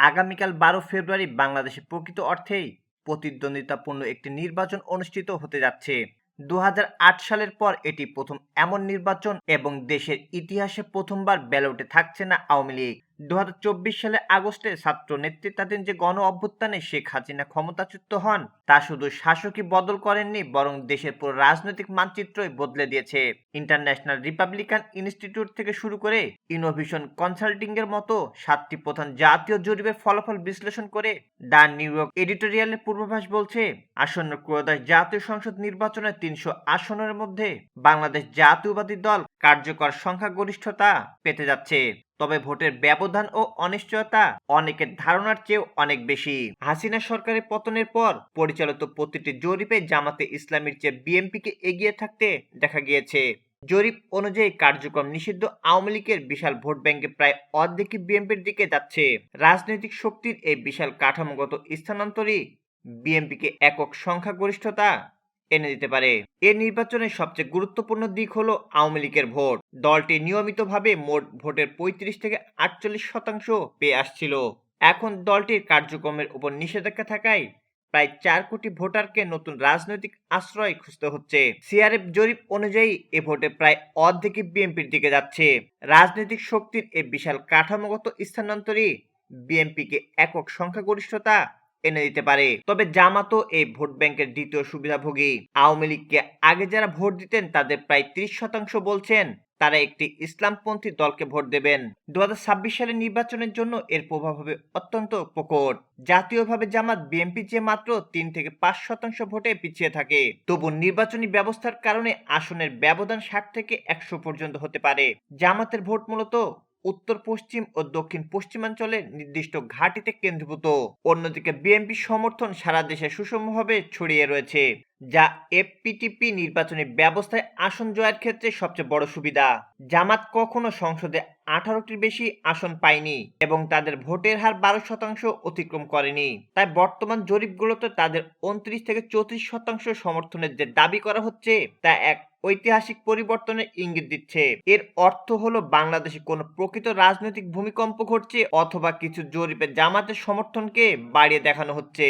আগামীকাল 12 ফেব্রুয়ারি বাংলাদেশে প্রকৃত অর্থেই প্রতিদ্বন্দ্বিতাপূর্ণ একটি নির্বাচন অনুষ্ঠিত হতে যাচ্ছে। 2008 সালের পর এটি প্রথম এমন নির্বাচন এবং দেশের ইতিহাসে প্রথমবার ব্যালটে থাকছে না আওয়ামী লীগ। 2024 সালে আগস্টে ছাত্র নেতৃত্বাধীন যে গণ অভ্যুত্থানে শেখ হাসিনা ক্ষমতাচ্যুত হন, তা শুধু শাসকই বদল করেননি, বরং দেশের পুরো রাজনৈতিক মানচিত্রই বদলে দিয়েছে। ইন্টারন্যাশনাল রিপাবলিকান ইনস্টিটিউট থেকে শুরু করে ইনোভেশন কনসাল্টিং এর মতো 7টি প্রধান জাতীয় জরিপের ফলাফল বিশ্লেষণ করে দ্য নিউ ইয়র্ক এডিটোরিয়ালের পূর্বাভাস বলছে, আসন্ন ত্রয়োদশ জাতীয় সংসদ নির্বাচনে 300 আসনের মধ্যে বাংলাদেশ জাতীয়বাদী দল কার্যকর সংখ্যাগরিষ্ঠতা পেতে যাচ্ছে। তবে ভোটের ব্যবধান ও অনিশ্চয়তা অনেকের ধারণার চেয়েও অনেক বেশি। হাসিনা সরকারের পতনের পর পরিচালিত প্রতিটি জরিপে জামাতে ইসলামীর চেয়ে বিএনপিকে এগিয়ে থাকতে দেখা গিয়েছে। জরিপ অনুযায়ী কার্যক্রম নিষিদ্ধ আওয়ামী লীগের বিশাল ভোট ব্যাংকে প্রায় অর্ধেকই বিএনপির দিকে যাচ্ছে। রাজনৈতিক শক্তির এই বিশাল কাঠামোগত স্থানান্তরই বিএনপিকে একক সংখ্যাগরিষ্ঠতা এনে দিতে পারে। এ নির্বাচনের সবচেয়ে গুরুত্বপূর্ণ দিক হলো আওয়ামী লীগের ভোট। দলটি নিয়মিতভাবে মোট ভোটের 35 থেকে 48% পেয়ে আসছিল। এখন দলটির কার্যক্রমের উপর নিষেধাজ্ঞা থাকায় প্রায় 4 কোটি ভোটারকে নতুন রাজনৈতিক আশ্রয় খুঁজতে হচ্ছে। সিআরএফ জরিপ অনুযায়ী এ ভোটে প্রায় অর্ধেকই বিএনপির দিকে যাচ্ছে। রাজনৈতিক শক্তির এই বিশাল কাঠামোগত স্থানান্তরই বিএনপিকে একক সংখ্যাগরিষ্ঠতা এনে দিতে পারে। তবে জামাতও এই ভোট ব্যাংকের দ্বিতীয় সুবিধাভোগী। আওয়ামী লীগকে আগে যারা ভোট দিতেন তাদের প্রায় 30% বলছেন তারা একটি ইসলামপন্থী দলকে ভোট দেবেন। 2026 সালের নির্বাচনের জন্য এর প্রভাব হবে অত্যন্ত প্রকট। জাতীয়ভাবে জামাত বিএনপির চেয়ে মাত্র 3 থেকে 5% ভোটে পিছিয়ে থাকে। তবু নির্বাচনী ব্যবস্থার কারণে আসনের ব্যবধান 60 থেকে 100 পর্যন্ত হতে পারে। জামাতের ভোট মূলত উত্তর পশ্চিম ও দক্ষিণ পশ্চিমাঞ্চলের নির্দিষ্ট ঘাঁটিতে কেন্দ্রীভূত। অন্যদিকে বিএনপি সমর্থন সারা দেশে সুষমভাবে ছড়িয়ে রয়েছে, যা এফপিটিপি নির্বাচনী ব্যবস্থায় আসন জয়ের ক্ষেত্রে সবচেয়ে বড় সুবিধা। জামাত কখনো সংসদে 18টির বেশি আসন পায়নি এবং তাদের ভোটের হার 12% অতিক্রম করেনি। তাই বর্তমান জরিপগুলোতে তাদের 29 থেকে 34% সমর্থনের যে দাবি করা হচ্ছে তা এক ঐতিহাসিক পরিবর্তনের ইঙ্গিত দিচ্ছে। এর অর্থ হলো বাংলাদেশে কোনো প্রকৃত রাজনৈতিক ভূমিকম্প ঘটছে, অথবা কিছু জরিপে জামাতের সমর্থনকে বাড়িয়ে দেখানো হচ্ছে।